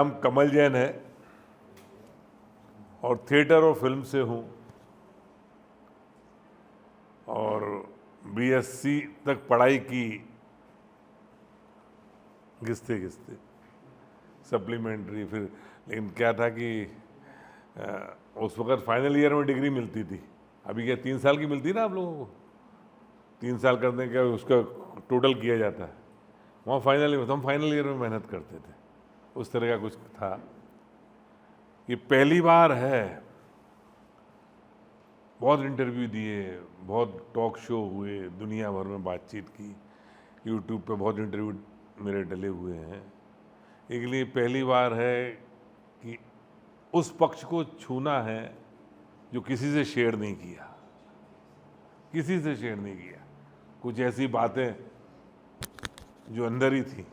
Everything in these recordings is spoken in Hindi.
नाम कमल जैन है और थिएटर और फिल्म से हूँ और बीएससी तक पढ़ाई की घिसते घिसते सप्लीमेंट्री। फिर लेकिन क्या था कि उस वक्त फाइनल ईयर में डिग्री मिलती थी। अभी क्या 3 साल की मिलती है ना आप लोगों को, 3 साल करने का उसका टोटल किया जाता है। वहाँ फाइनल ईयर, हम फाइनल ईयर में मेहनत करते थे, उस तरह का कुछ था। ये पहली बार है, बहुत इंटरव्यू दिए, बहुत टॉक शो हुए, दुनिया भर में बातचीत की, यूट्यूब पे बहुत इंटरव्यू मेरे डले हुए हैं। एक लिए पहली बार है कि उस पक्ष को छूना है जो किसी से शेयर नहीं किया, किसी से शेयर नहीं किया। कुछ ऐसी बातें जो अंदर ही थी,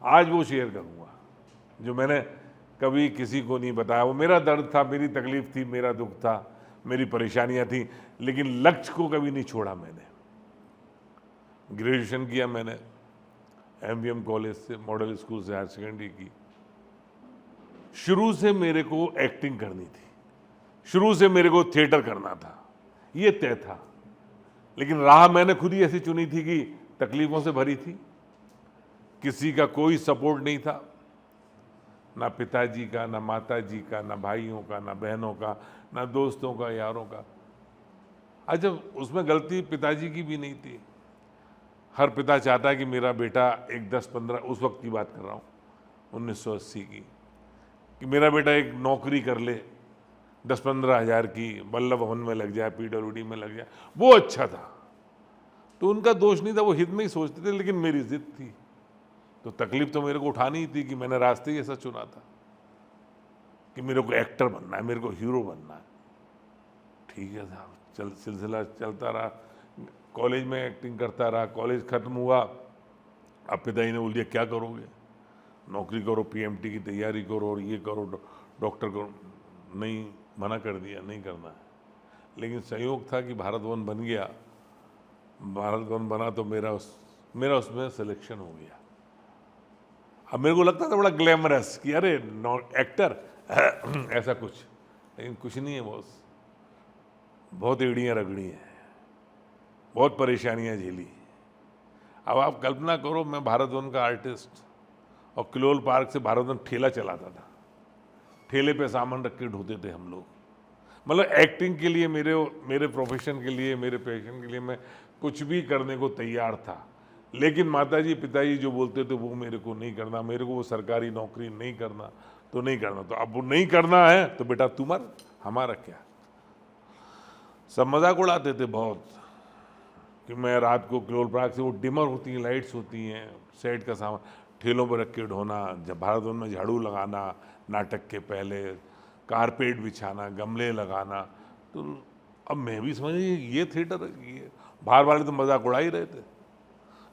आज वो शेयर करूंगा जो मैंने कभी किसी को नहीं बताया। वो मेरा दर्द था, मेरी तकलीफ थी, मेरा दुख था, मेरी परेशानियां थी, लेकिन लक्ष्य को कभी नहीं छोड़ा मैंने। ग्रेजुएशन किया मैंने एमवीएम कॉलेज से, मॉडल स्कूल से हायर सेकेंडरी की। शुरू से मेरे को एक्टिंग करनी थी, शुरू से मेरे को थिएटर करना था, ये तय था। लेकिन राह मैंने खुद ही ऐसी चुनी थी कि तकलीफों से भरी थी। किसी का कोई सपोर्ट नहीं था, ना पिताजी का, ना माताजी का, ना भाइयों का, ना बहनों का, ना दोस्तों का, यारों का। अच्छा, उसमें गलती पिताजी की भी नहीं थी। हर पिता चाहता है कि मेरा बेटा एक 10-15, उस वक्त की बात कर रहा हूँ 1980 की, कि मेरा बेटा एक नौकरी कर ले 10-15 हज़ार की, बल्लभ भवन में लग जाए, पीडब्ल्यूडी में लग जाए, वो अच्छा था। तो उनका दोष नहीं था, वो हित में ही सोचते थे, लेकिन मेरी जिद थी। तो तकलीफ तो मेरे को उठानी ही थी कि मैंने रास्ते ही ऐसा चुना था कि मेरे को एक्टर बनना है, मेरे को हीरो बनना है। ठीक है साहब, सिलसिला चलता रहा, कॉलेज में एक्टिंग करता रहा। कॉलेज खत्म हुआ, अब पिताजी ने बोल दिया क्या करोगे, नौकरी करो, पीएमटी की तैयारी करो और ये करो, डॉक्टर करो। नहीं, मना कर दिया, नहीं करना है। लेकिन संयोग था कि भारत भवन बन गया। भारत भवन बना तो मेरा उसमें सिलेक्शन हो गया। अब मेरे को लगता था बड़ा ग्लैमरस कि अरे एक्टर ऐसा कुछ, लेकिन कुछ नहीं है बॉस। बहुत एड़ियाँ रगड़ी हैं, बहुत परेशानियां झेली। अब आप कल्पना करो, मैं भारत भवन का आर्टिस्ट और किलोल पार्क से भारत भवन ठेला चलाता था। ठेले पे सामान रख के ढोते थे हम लोग। मतलब एक्टिंग के लिए, मेरे प्रोफेशन के लिए, मेरे पैशन के लिए मैं कुछ भी करने को तैयार था। लेकिन माताजी पिताजी जो बोलते थे वो मेरे को नहीं करना, मेरे को वो सरकारी नौकरी नहीं करना, तो नहीं करना। तो अब वो नहीं करना है तो बेटा तू मर, हमारा क्या। सब मजाक उड़ाते थे बहुत कि मैं रात को किलोल पार्क से, वो डिमर होती हैं, लाइट्स होती हैं, सेट का सामान ठेलों पर रख के ढोना, जब भारत भवन में झाड़ू लगाना, नाटक के पहले कारपेट बिछाना, गमले लगाना। तो अब मैं भी समझ ये थिएटर, ये बाहर वाले तो मजाक उड़ा ही रहे थे,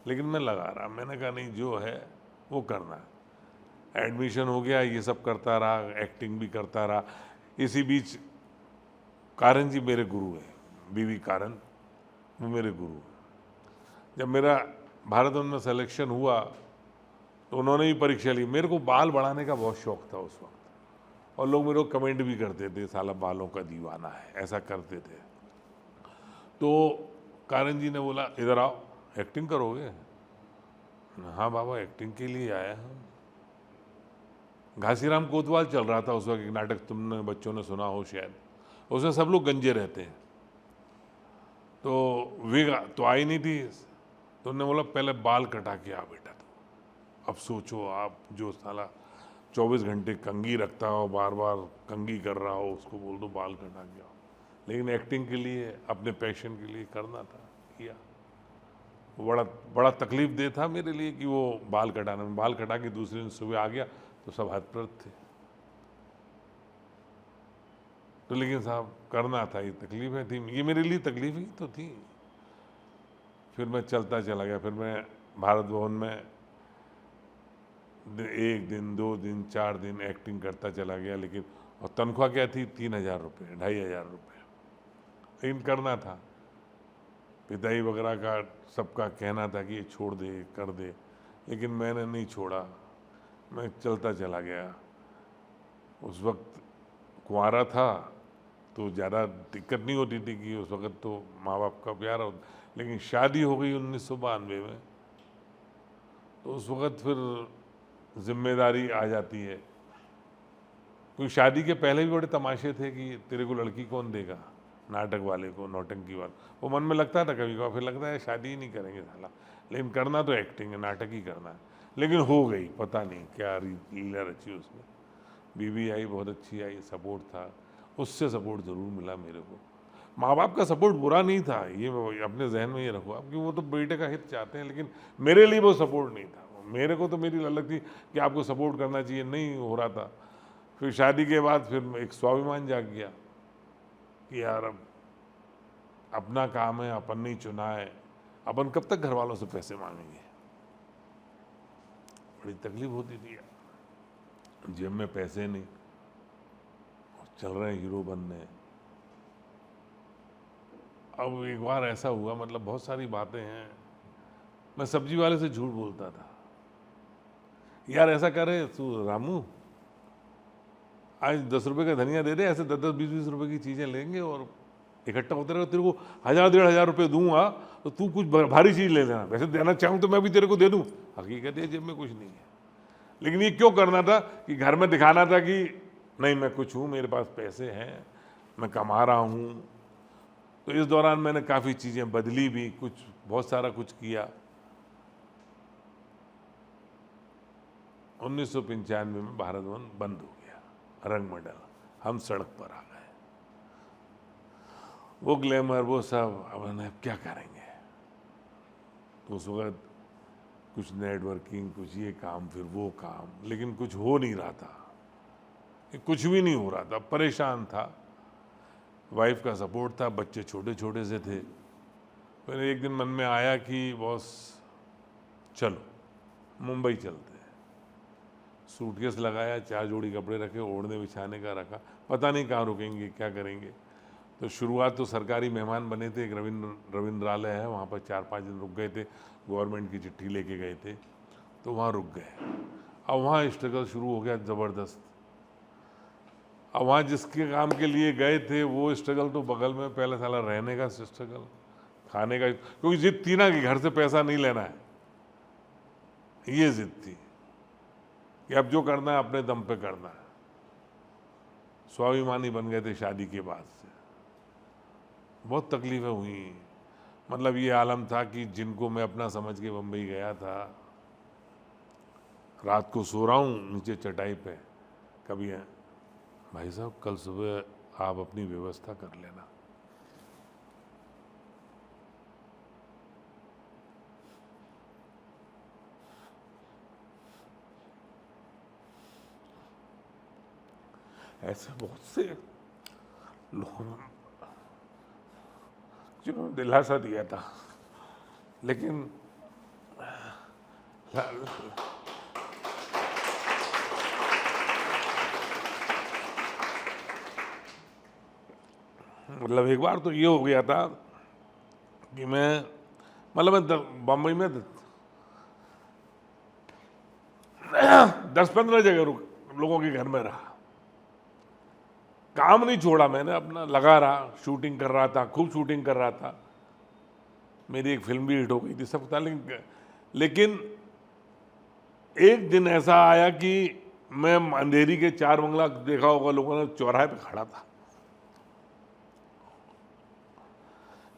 लेकिन मैं लगा रहा। मैंने कहा नहीं, जो है वो करना है। एडमिशन हो गया, ये सब करता रहा, एक्टिंग भी करता रहा। इसी बीच कारण जी मेरे गुरु हैं, बीवी कारण, वो मेरे गुरु हैं। जब मेरा भारत भवन में सिलेक्शन हुआ तो उन्होंने भी परीक्षा ली। मेरे को बाल बढ़ाने का बहुत शौक था उस वक्त, और लोग मेरे को कमेंट भी करते थे, साला बालों का दीवाना है, ऐसा करते थे। तो कारण जी ने बोला इधर आओ, एक्टिंग करोगे? हाँ बाबा, एक्टिंग के लिए आया हूँ। घासीराम कोतवाल चल रहा था उस वक्त, एक नाटक तुमने बच्चों ने सुना हो शायद, उसमें सब लोग गंजे रहते हैं। तो विग तो आई नहीं थी, तो उन्होंने बोला पहले बाल कटा के आ बेटा। तो अब सोचो आप, जो साला 24 घंटे कंघी रखता हो, बार बार कंघी कर रहा हो, उसको बोल दो बाल कटा के आओ। लेकिन एक्टिंग के लिए, अपने पैशन के लिए करना था, किया। बड़ा बड़ा तकलीफ दे था मेरे लिए कि वो बाल कटाना। में बाल कटा के दूसरे दिन सुबह आ गया तो सब हतप्रत थे। तो लेकिन साहब करना था, ये तकलीफें थी, ये मेरे लिए तकलीफ ही तो थी। फिर मैं चलता चला गया। फिर मैं भारत भवन में 1 दिन, 2 दिन, 4 दिन एक्टिंग करता चला गया। लेकिन और तनख्वाह क्या थी? 3,000 रुपये, 2,500 रुपये। लेकिन करना था। पिताजी वगैरह का सबका कहना था कि ये छोड़ दे, कर दे, लेकिन मैंने नहीं छोड़ा। मैं चलता चला गया। उस वक्त कुंवारा था तो ज़्यादा दिक्कत नहीं होती थी कि उस वक्त तो माँ बाप का प्यार होता, लेकिन शादी हो गई 1992 में, तो उस वक्त फिर जिम्मेदारी आ जाती है। क्योंकि शादी के पहले भी बड़े तमाशे थे कि तेरे को लड़की कौन देगा, नाटक वाले को, नौटंकी वाले, वो मन में लगता था कभी कभार, फिर लगता है शादी ही नहीं करेंगे साला, लेकिन करना तो एक्टिंग है, नाटक ही करना है। लेकिन हो गई, पता नहीं क्या लीला रची उसमें। बीवी आई, बहुत अच्छी आई, सपोर्ट था, उससे सपोर्ट ज़रूर मिला मेरे को। माँ बाप का सपोर्ट बुरा नहीं था, ये अपने जहन में ये रखो आप, कि वो तो बेटे का हित चाहते हैं, लेकिन मेरे लिए वो सपोर्ट नहीं था। मेरे को तो मेरी ललक थी कि आपको सपोर्ट करना चाहिए, नहीं हो रहा था। फिर शादी के बाद फिर एक स्वाभिमान जाग गया कि यार अब अपना काम है, अपन नहीं चुना है, अपन कब तक घर वालों से पैसे मांगेंगे। बड़ी तकलीफ होती थी यार, जेब में पैसे नहीं, चल रहे हैं हीरो बनने। अब एक बार ऐसा हुआ, मतलब बहुत सारी बातें हैं, मैं सब्जी वाले से झूठ बोलता था, यार ऐसा करे तू रामू, आज 10 रुपए का धनिया दे दे, ऐसे 10-10, 20-20 रुपए की चीज़ें लेंगे और इकट्ठा होते रहेगा, तेरे को 1000-1500 रुपये दूंगा तो तू कुछ भारी चीज़ ले लेना, वैसे देना चाहूँ तो मैं भी तेरे को दे दूँ। हकीकत है जेब में कुछ नहीं है, लेकिन ये क्यों करना था कि घर में दिखाना था कि नहीं मैं कुछ हूँ, मेरे पास पैसे हैं, मैं कमा रहा हूँ। तो इस दौरान मैंने काफ़ी चीज़ें बदली भी, कुछ बहुत सारा कुछ किया। 1995 में भारत भवन बंद हो गया, रंगमंडल, हम सड़क पर आ गए। वो ग्लैमर, वो सब, अब क्या करेंगे। तो उस वक्त कुछ नेटवर्किंग, कुछ ये काम, फिर वो काम, लेकिन कुछ हो नहीं रहा था, कुछ भी नहीं हो रहा था, परेशान था। वाइफ का सपोर्ट था, बच्चे छोटे छोटे से थे। फिर एक दिन मन में आया कि बॉस चलो मुंबई चलते हैं। सूटकेस लगाया, 4 जोड़ी कपड़े रखे, ओढ़ने बिछाने का रखा, पता नहीं कहाँ रुकेंगे, क्या करेंगे। तो शुरुआत तो सरकारी मेहमान बने थे, एक रविंद्रालय है, वहाँ पर 4-5 दिन रुक गए थे, गवर्नमेंट की चिट्ठी लेके गए थे, तो वहाँ रुक गए। अब वहाँ स्ट्रगल शुरू हो गया ज़बरदस्त। अब वहाँ जिसके काम के लिए गए थे वो स्ट्रगल तो बगल में, पहले साला रहने का स्ट्रगल, खाने का, क्योंकि जिद थी ना कि घर से पैसा नहीं लेना है, ये जिद थी कि अब जो करना है अपने दम पे करना है। स्वाभिमानी बन गए थे शादी के बाद से। बहुत तकलीफें हुई, मतलब ये आलम था कि जिनको मैं अपना समझ के बम्बई गया था, रात को सो रहा हूँ नीचे चटाई पे, कभी है भाई साहब कल सुबह आप अपनी व्यवस्था कर लेना। ऐसे बहुत से लोगों जिन्होंने दिलासा दिया था, लेकिन मतलब एक बार तो ये हो गया था कि मैं बम्बई में 10-15 जगह लोगों के घर में रहा, काम नहीं छोड़ा मैंने, अपना लगा रहा, शूटिंग कर रहा था, खूब शूटिंग कर रहा था। मेरी एक फिल्म भी हिट हो गई थी, सब था, लेकिन एक दिन ऐसा आया कि मैं अंधेरी के 4 बंगला देखा होगा लोगों ने, चौराहे पे खड़ा था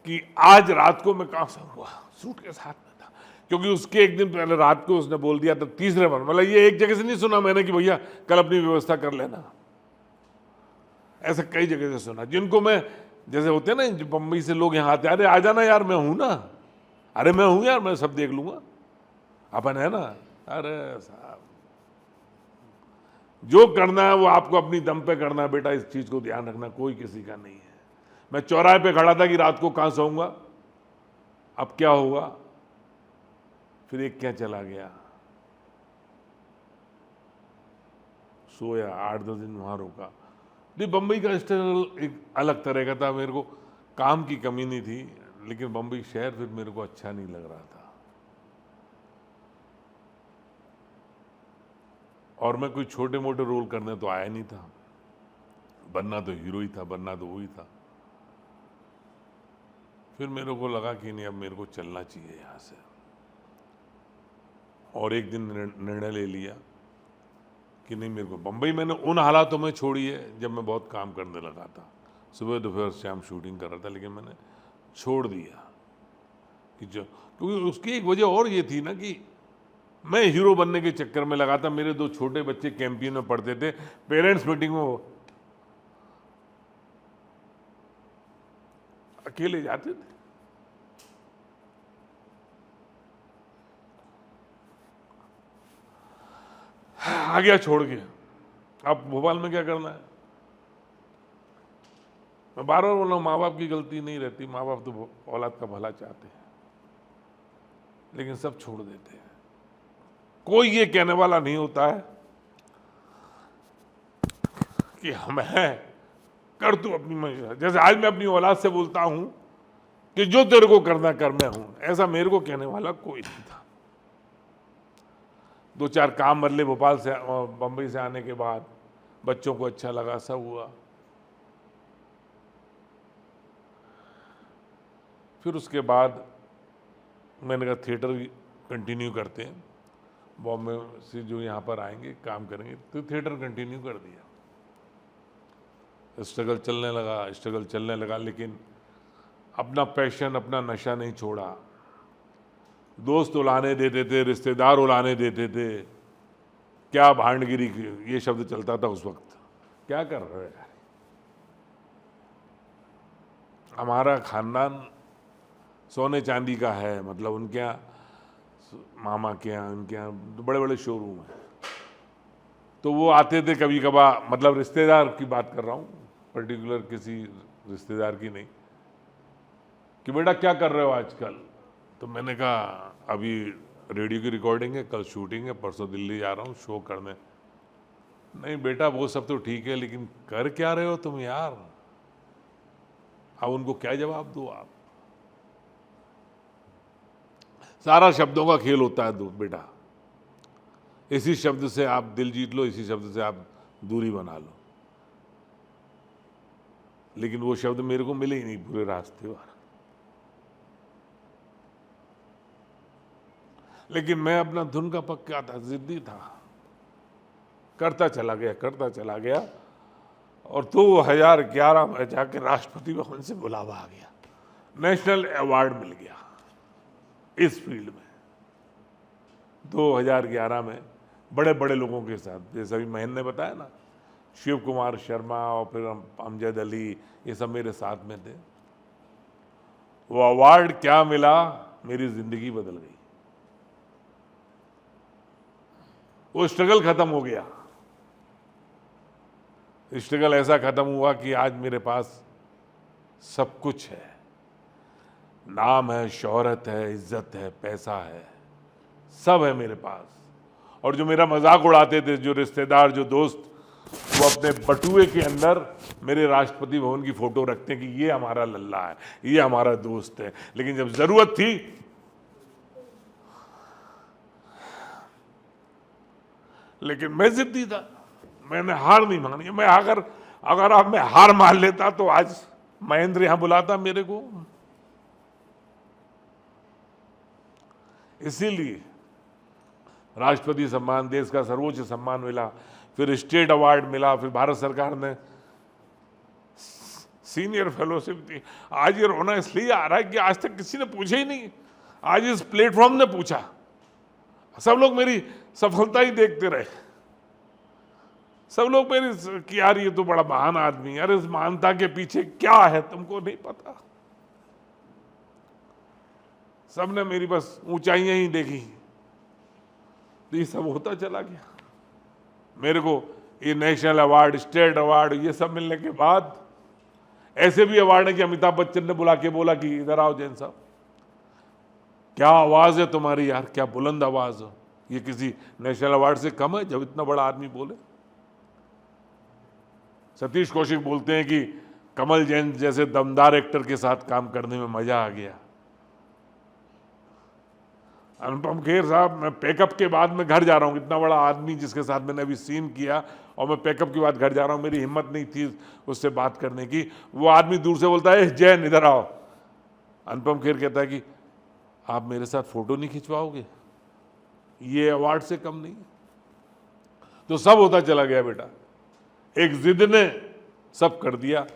कि आज रात को मैं कहां से हुआ, सूट के साथ में था, क्योंकि उसके एक दिन पहले रात को उसने बोल दिया था, तीसरे बार, मतलब ये एक जगह से नहीं सुना मैंने कि भैया कल अपनी व्यवस्था कर लेना, ऐसा कई जगह से सुना, जिनको मैं, जैसे होते हैं ना बम्बई से लोग यहाँ आते, अरे आ जाना यार मैं हूं ना, अरे मैं हूं यार, मैं सब देख लूंगा, अपन है ना। अरे साहब जो करना है वो आपको अपनी दम पे करना है बेटा, इस चीज को ध्यान रखना, कोई किसी का नहीं है। मैं चौराहे पे खड़ा था कि रात को कहां सोऊंगा, अब क्या होगा। फिर एक क्या चला गया, सोया, 8-10 दिन वहां रुका। नहीं, बम्बई का स्ट्रगल एक अलग तरह का था, मेरे को काम की कमी नहीं थी, लेकिन बम्बई शहर फिर मेरे को अच्छा नहीं लग रहा था। और मैं कोई छोटे मोटे रोल करने तो आया नहीं था, बनना तो हीरो ही था, बनना तो वही था। फिर मेरे को लगा कि नहीं, अब मेरे को चलना चाहिए यहाँ से। और एक दिन निर्णय ले लिया कि नहीं, मेरे को बम्बई मैंने उन हालातों में छोड़ी है जब मैं बहुत काम करने लगा था, सुबह दोपहर शाम शूटिंग कर रहा था, लेकिन मैंने छोड़ दिया कि जो, क्योंकि उसकी एक वजह और ये थी ना कि मैं हीरो बनने के चक्कर में लगा था। मेरे 2 छोटे बच्चे कैंपियन में पढ़ते थे, पेरेंट्स मीटिंग में वो अकेले जाते थे। आ गया छोड़ के। अब भोपाल में क्या करना है? मैं बार बार बोल रहा हूं, माँ बाप की गलती नहीं रहती, माँ बाप तो औलाद का भला चाहते हैं, लेकिन सब छोड़ देते हैं। कोई ये कहने वाला नहीं होता है कि हम हैं, कर तू अपनी मर्जी। जैसे आज मैं अपनी औलाद से बोलता हूं कि जो तेरे को करना कर, मैं हूं, ऐसा मेरे को कहने वाला कोई नहीं था। 2-4 काम बदले भोपाल से, बम्बई से आने के बाद, बच्चों को अच्छा लगा, सब हुआ। फिर उसके बाद मैंने कहा थिएटर कंटिन्यू करते हैं, बॉम्बे से जो यहाँ पर आएंगे काम करेंगे, तो थिएटर कंटिन्यू कर दिया। स्ट्रगल चलने लगा, लेकिन अपना पैशन, अपना नशा नहीं छोड़ा। दोस्त उलाने देते थे, रिश्तेदार उलाने देते थे, क्या भांडगिरी, ये शब्द चलता था उस वक्त। क्या कर रहे हैं? हमारा खानदान सोने चांदी का है, मतलब उनके यहाँ, मामा के यहाँ, उनके यहाँ बड़े बड़े शोरूम हैं, तो वो आते थे कभी कभार, मतलब रिश्तेदार की बात कर रहा हूँ, पर्टिकुलर किसी रिश्तेदार की नहीं, कि बेटा क्या कर रहे हो आजकल? तो मैंने कहा अभी रेडियो की रिकॉर्डिंग है, कल शूटिंग है, परसों दिल्ली जा रहा हूँ शो करने। नहीं बेटा वो सब तो ठीक है, लेकिन कर क्या रहे हो तुम यार? अब उनको क्या जवाब दो आप? सारा शब्दों का खेल होता है बेटा। इसी शब्द से आप दिल जीत लो, इसी शब्द से आप दूरी बना लो। लेकिन वो शब्द मेरे को मिले ही नहीं पूरे रास्ते भर। लेकिन मैं अपना धुन का पक्का था, जिद्दी था, करता चला गया और 2011 में जाके राष्ट्रपति भवन से बुलावा आ गया, नेशनल अवार्ड मिल गया इस फील्ड में। 2011 में बड़े बड़े लोगों के साथ, जैसे अभी महेंद्र ने बताया ना, शिव कुमार शर्मा और फिर अमजद अली, ये सब मेरे साथ में थे। वो अवार्ड क्या मिला, मेरी जिंदगी बदल गई। वो स्ट्रगल खत्म हो गया। स्ट्रगल ऐसा खत्म हुआ कि आज मेरे पास सब कुछ है, नाम है, शोहरत है, इज्जत है, पैसा है, सब है मेरे पास। और जो मेरा मजाक उड़ाते थे, जो रिश्तेदार, जो दोस्त, वो अपने बटुए के अंदर मेरे राष्ट्रपति भवन की फोटो रखते हैं कि ये हमारा लल्ला है, ये हमारा दोस्त है। लेकिन जब जरूरत थी, लेकिन मैं जिद्दी था, मैंने हार नहीं मानी। मैं अगर अब मैं हार मान लेता तो आज महेंद्र यहां बुलाता मेरे को। इसीलिए राष्ट्रपति सम्मान, देश का सर्वोच्च सम्मान मिला, फिर स्टेट अवार्ड मिला, फिर भारत सरकार ने सीनियर फेलोशिप दी। आज ये रोना इसलिए आ रहा है कि आज तक किसी ने पूछा ही नहीं, आज इस प्लेटफॉर्म ने पूछा। सब लोग मेरी सफलता ही देखते रहे, सब लोग मेरी कि यार ये तो बड़ा महान आदमी, यार इस महानता के पीछे क्या है तुमको नहीं पता। सबने मेरी बस ऊंचाइयां ही देखी, तो ये सब होता चला गया। मेरे को ये नेशनल अवार्ड, स्टेट अवार्ड, ये सब मिलने के बाद ऐसे भी अवार्ड है कि अमिताभ बच्चन ने बुला के बोला कि इधर आओ जैन साहब, क्या आवाज है तुम्हारी यार, क्या बुलंद आवाज हो, ये किसी नेशनल अवार्ड से कम है जब इतना बड़ा आदमी बोले। सतीश कौशिक बोलते हैं कि कमल जैन जैसे दमदार एक्टर के साथ काम करने में मजा आ गया। अनुपम खेर साहब, मैं पैकअप के बाद मैं घर जा रहा हूँ, इतना बड़ा आदमी जिसके साथ मैंने अभी सीन किया और मैं पैकअप के बाद घर जा रहा हूँ, मेरी हिम्मत नहीं थी उससे बात करने की। वो आदमी दूर से बोलता है, जैन इधर आओ। अनुपम खेर कहता है कि आप मेरे साथ फोटो नहीं खिंचवाओगे, ये अवार्ड से कम नहीं। तो सब होता चला गया बेटा, एक जिद ने सब कर दिया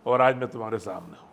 और आज मैं तुम्हारे सामने हूं।